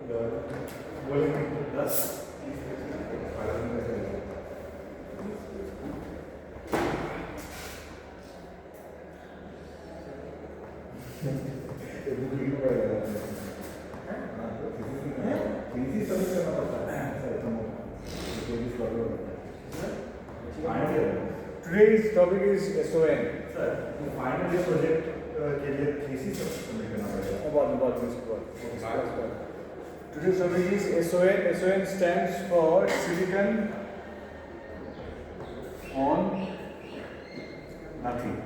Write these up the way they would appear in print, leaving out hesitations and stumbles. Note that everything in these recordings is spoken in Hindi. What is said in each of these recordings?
बोलेंगे 10 Today's topic is SON. Sir final year project के लिए थीसिस सबमिट करना पड़ेगा। About this one. Today's topic is SON. SON stands for Silicon on Nothing.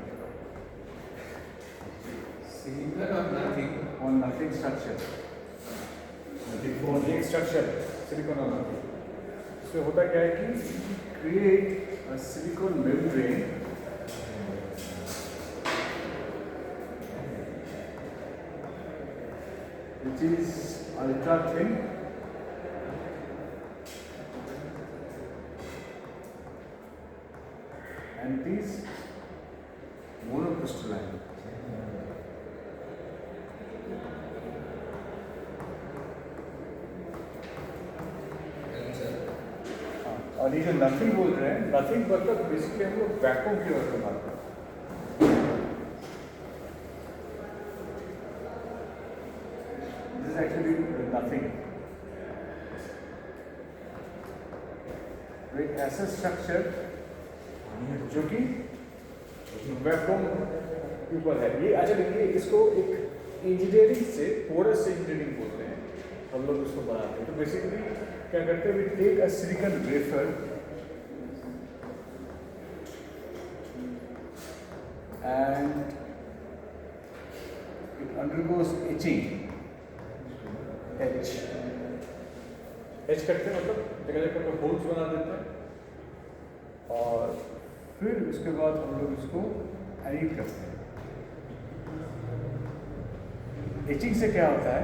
Silicon or nothing? On nothing structure. Nothing structure. Silicon on nothing. इसमें होता क्या है कि create a silicon membrane which is ultra thin and it is monocrystalline. और ये जो नथिंग बोल रहे हैं, नथिंग मतलब बेसिकली हम लोग वैक्यूम की ओर से बात करते हैं। This is actually nothing. एक ऐसा स्ट्रक्चर जो कि वैक्यूम के ऊपर है। ये अच्छा देखिए, इसको एक इंजीनियरिंग से पोरस इंजीनियरिंग बोलते हैं, हम लोग उसको बनाते हैं। तो बेसिकली क्या करते हैं, we take a silicon wafer and it undergoes etching. etch करते हैं मतलब जगह जगह पे होल्स बना देते हैं और फिर उसके बाद हम लोग इसको एडिट करते हैं। एचिंग से क्या होता है,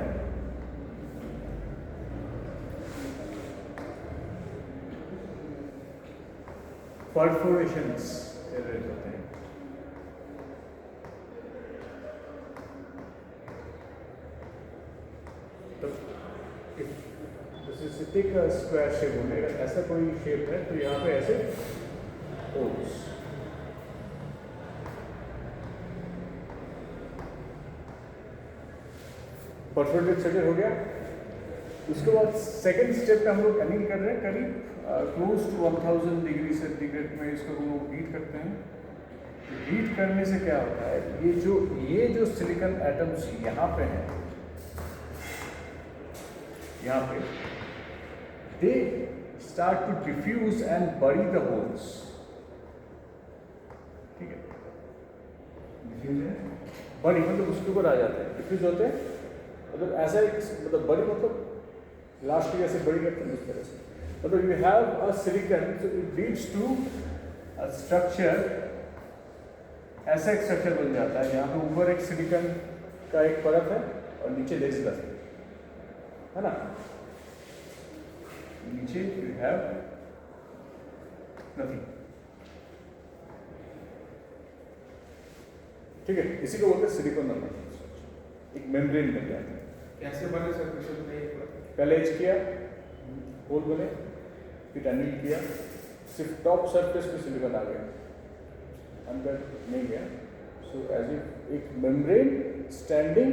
परफोरेशंस जनरेट होते हैं। तो जैसे टिक का स्क्वायर शेप होगा, ऐसा कोई शेप है तो यहाँ पे ऐसे होल्स। परफोरेटेड सर्किट हो गया। उसके बाद सेकंड स्टेप पे हम लोग एनिंग कर रहे हैं, करीब क्लोज टू 1000 डिग्री सेंटीग्रेड में इसको हम लोग हीट करते हैं। हीट करने से क्या होता है, ये जो सिलिकॉन एटम्स यहाँ पे हैं, यहाँ पे they start to diffuse and bury the holes. ठीक है, बड़ी मतलब उसके ऊपर आ जाते हैं, डिफ्यूज होते हैं, मतलब ऐसा एक मतलब बड़ी मतलब लास्ट की जैसे बड़ी करते हैं इस तरह से। मतलब you have a silicon, so it leads to a structure, ऐसा एक स्ट्रक्चर बन जाता है यहाँ पे ऊपर एक सिलिकॉन का एक परत है और नीचे लेसलेस है ना, नीचे यू हैव नथिंग। ठीक है, इसी को बोलते हैं सिलिकॉन नंबर, एक मेम्ब्रेन बन जाता है। कैसे बने सर, क्वेश्चन में पहले एच किया, होल बने, फिर एनिल किया, सिर्फ टॉप सरफेस पे सिलिकॉन आ गया, अंदर नहीं गया। सो एज एक membrane standing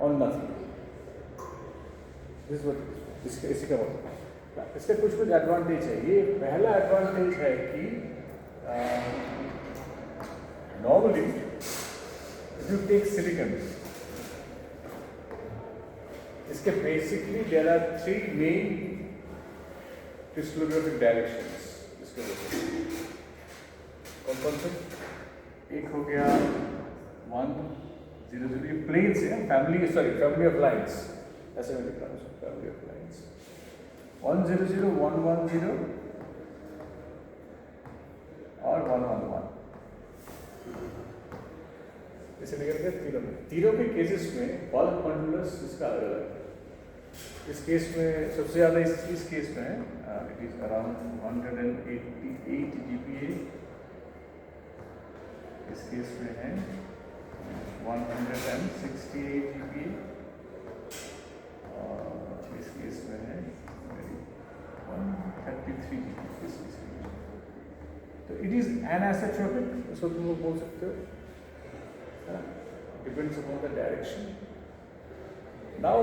on nothing, this what इसी का मतलब। इसका कुछ एडवांटेज है। ये पहला एडवांटेज है कि normally if you take silicon, इसके basically there are 3 main crystallographic directions. इसके कौन से? एक हो गया 100, ये प्लेन्स है, फैमिली ऑफ लाइन्स, ऐसे मैं लिख रहा हूँ, फैमिली ऑफ लाइन्स 100, 110 और 111, इसे निकल गया तीनों के केसेस में बल्क मॉड्यूलस इसका अलग अलग है। इस केस में सबसे ज़्यादा इस केस में इट इज अराउंड 188 GPa, इस केस में है 168 GPa और इस एनाइसोट्रोपिक इसको तुम लोग बोल सकते हो, है ना, depends upon the direction. Now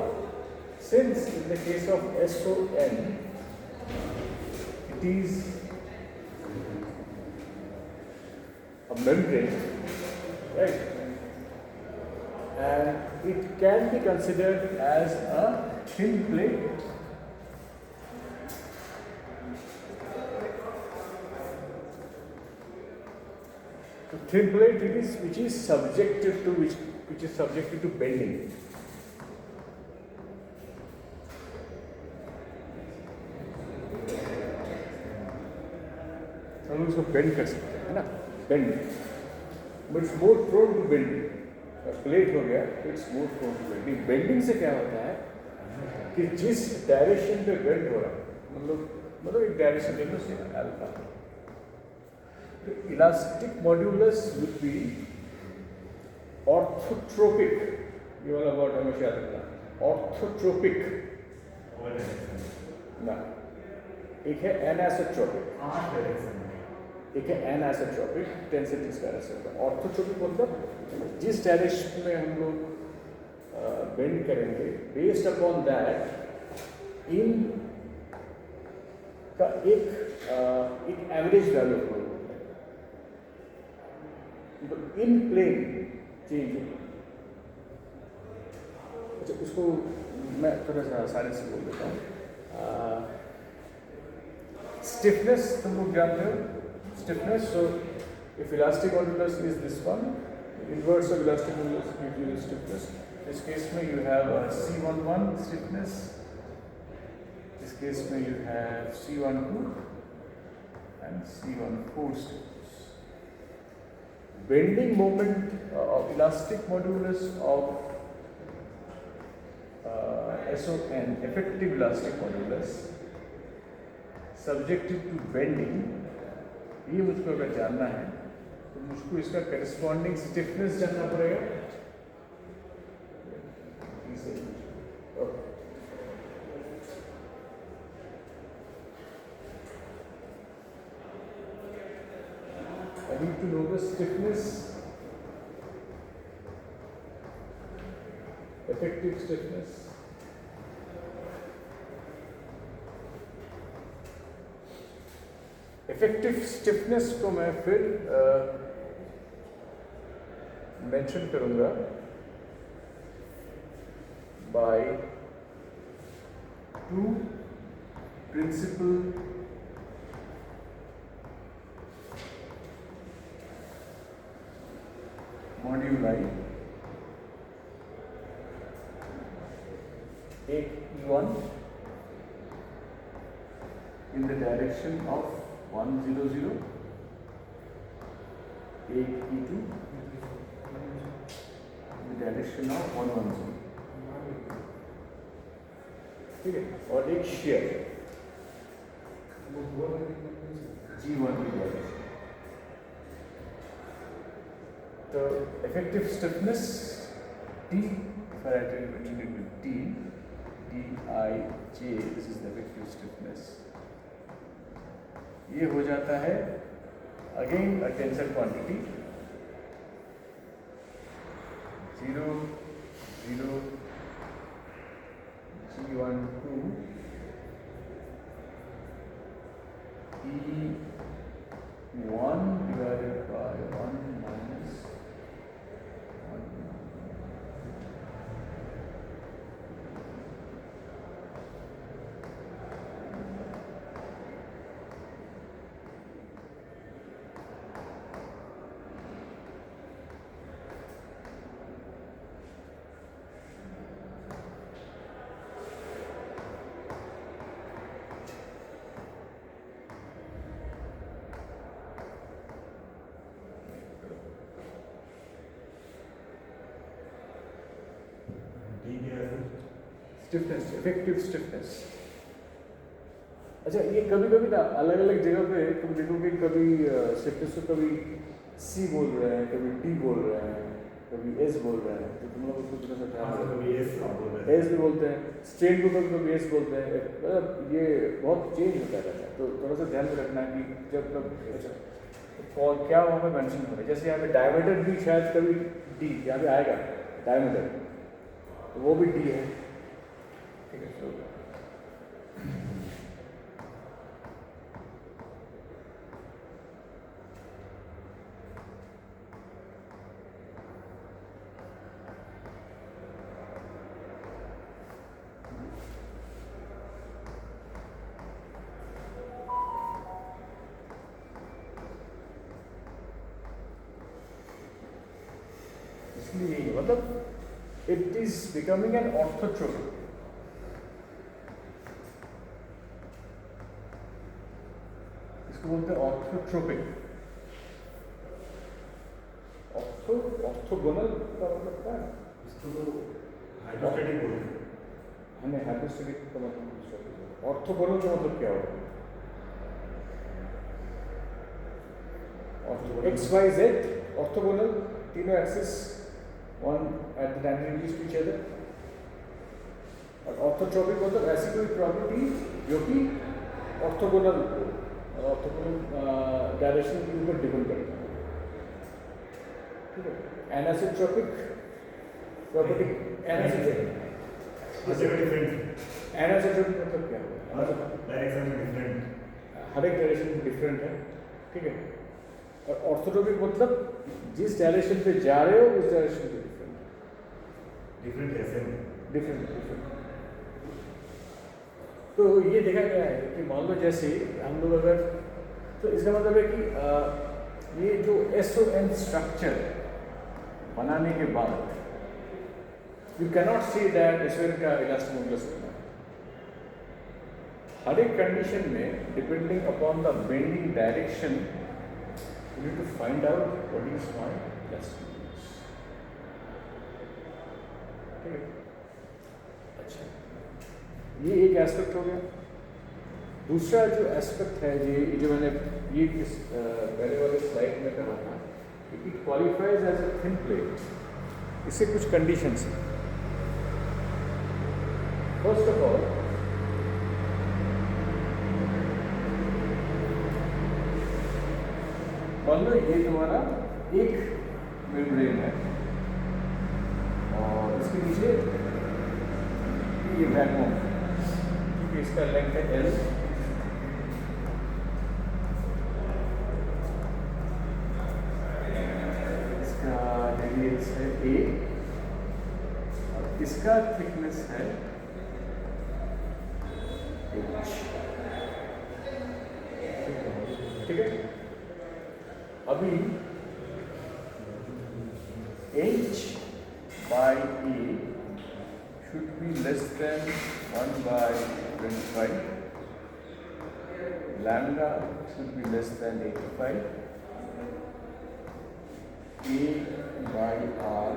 since in the case of SON it is a membrane, right, and it can be considered as a thin plate. So thin plate it is which is subjected to bending. हम उसको बेंड कर सकते हैं, है ना, bend, but it's more prone to bending. Plate हो गया, it's more prone to bending. Bending से क्या होता है कि जिस डायरेक्शन पे बेंड हो रहा है, मतलब एक डायरेक्शन ले लो अल्फा, तो elastic modulus would be orthotropic. ये वाला वर्ड हमेशा याद रखना, ऑर्थोट्रोपिक ना. एक है एनाइसोट्रोपिक, एक है एनाइसोट्रोपिक, टेंसिटीज का ऐसा होता है. ऑर्थोट्रोपिक मतलब जिस डायरेक्शन में हम लोग बेंड करेंगे, बेस्ड अपॉन दैट इन का एक एवरेज वैल्यू होता है, तो इन प्लेन चेंज होगा. अच्छा, उसको मैं थोड़ा सा आसानी से बोल देता हूँ. स्टिफनेस तुम लोग जानते हो, stiffness. So if elastic modulus is this one, inverse of elastic modulus gives you stiffness. This case में you have a C11 stiffness. This case में you have C12 and C14 stiffness. Bending moment of elastic modulus of SON, effective elastic modulus, subjected to bending. ये मुझको अगर जानना है तो मुझको इसका करस्पॉन्डिंग स्टिफनेस जानना पड़ेगा. I need to know the stiffness, effective stiffness. Effective stiffness को मैं फिर मेंशन करूंगा बाय टू प्रिंसिपल मॉड्यूलाई. एक E1 in the direction of 100, एक E2 in the direction of 110. ठीक है, और एक शेयर G1 की डायरेक्शन. तो effective stiffness T, if I write it into T, Dij, this is the effective stiffness. ये हो जाता है again a tensor quantity 0 0 G12 E1 divided by 1 minus 1. Stiffness, effective stiffness. अच्छा, ये कभी कभी ना अलग अलग जगह पे तुम देखोगे, कभी स्टिफनेस को कभी C बोल रहे हैं, कभी D बोल रहे हैं, कभी S बोल रहे हैं, तो तुम लोग उसको थोड़ा सा ध्यान रखो. S भी बोलते हैं, स्ट्रेन को कभी कभी S बोलते हैं. मतलब ये बहुत चेंज होता रहता है, तो थोड़ा सा ध्यान में रखना कि जब अच्छा तो क्या वहाँ पे मेंशन करें, जैसे यहाँ पे डायमीटर भी शायद कभी डी यहाँ पे आएगा डायमीटर, तो वो भी डी है, ठीक है। तो इसलिए मतलब it is becoming an orthotropic. इसको बोलते हैं ऑर्थोट्रोपिक। ऑर्थोगोनल का मतलब क्या है? इसको तो हाइड्रोस्टैटिक बोलते हैं। हमें हाइड्रोस्टैटिक का मतलब ऑर्थोगोनल का मतलब क्या होगा? एक्स वाई जेड ऑर्थोगोनल, तीनों axis one at the tangent to each other। और ऑर्थोट्रोपिक मतलब ऐसी कोई प्रॉपर्टी जो कि ऑर्थोगोनल और ऑर्थोगोनल डायरेक्शन के ऊपर डिपेंड करता है, ठीक है। एनासोट्रोपिक प्रॉपर्टी, एनासोट्रोपिक मतलब क्या है? डायरेक्शन में डिफरेंट, हर एक डायरेक्शन में डिफरेंट है, ठीक है। और ऑर्थोट्रोपिक मतलब जिस डायरेक्शन पे जा रहे हो उस डायरेक्शन पे डिफरेंट ऐसे में डिफरेंट। तो ये देखा गया है कि मान लो जैसे हम लोग अगर, तो इसका मतलब है कि ये जो SON स्ट्रक्चर बनाने के बाद you cannot see that SON का इलास्टोमोडुलस होना है। हर एक कंडीशन में depending upon the bending direction you need to find out what is my elastomodulus, ठीक है। अच्छा, ये एक एस्पेक्ट हो गया। दूसरा जो एस्पेक्ट है ये जो मैंने ये किस पहले वाले स्लाइड में कहा था कि it qualifies as a thin plate. इससे कुछ कंडीशंस हैं। फर्स्ट ऑफ ऑल मान लो ये तुम्हारा एक मेम्ब्रेन है और इसके नीचे ये बैकबोन, ठीक है। इसका लेंथ है L, इसका रेडियस है A और इसका थिकनेस है H, ठीक है। अभी H by A should be less than 1 by 25, lambda should be less than 85, A by R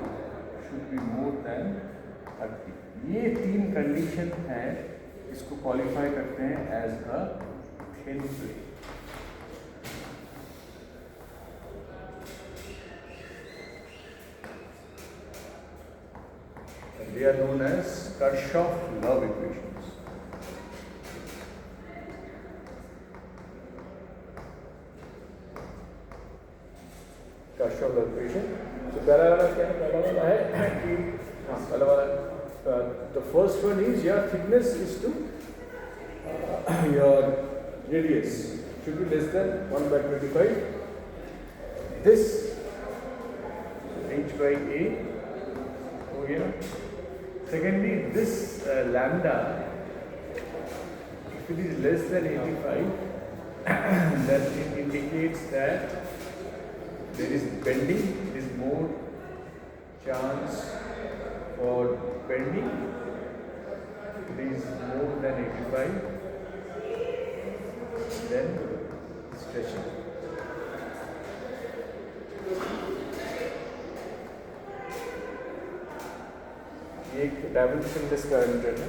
should be more than 30। ये तीन कंडीशन हैं, इसको क्वालिफाई करते हैं as a thin plate. They are known as Kirchhoff-Love equations। Kirchhoff-Love equation। तो पहला वाला क्या है? पहला वाला है कि पहला वाला the first one is your thickness is to your radius should be less than 1 by 25। This H by A हो गया। Secondly, this lambda, if it is less than 85, then it indicates that there is bending, there is more chance for bending. It is more than 85, then stretching. एक डायमेंशन टेस्ट का एलिमेंट है।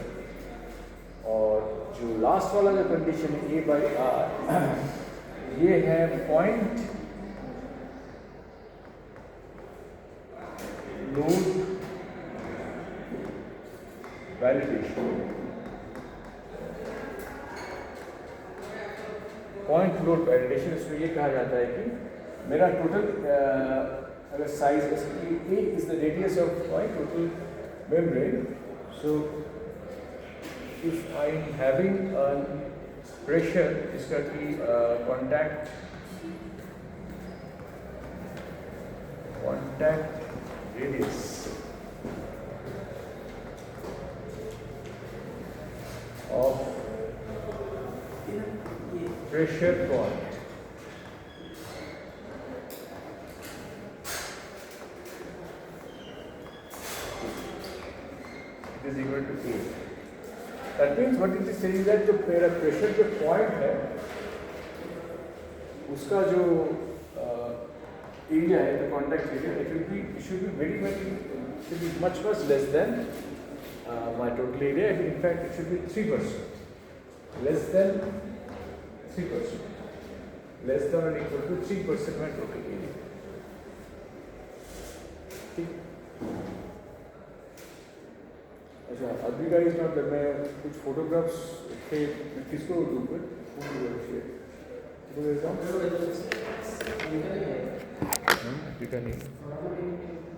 और जो लास्ट वाला जो कंडीशन है A by R, ये है point load validation. Point load validation, इसमें ये कहा जाता है कि मेरा टोटल अगर size A is the radius of my total membrane. So if I am having a pressure इसका कि contact radius of pressure point it is equal to A. That means what it is saying that जो मेरा pressure जो point है उसका जो area है, the contact area, it should be very much less than my total area. In fact, it should be 3%, less than 3%, less than or equal to 3% my total area. ठीक? अच्छा, अभी का इस नॉट मैं कुछ फोटोग्राफ्स थे, किसको दूँ फिर? अभी का नहीं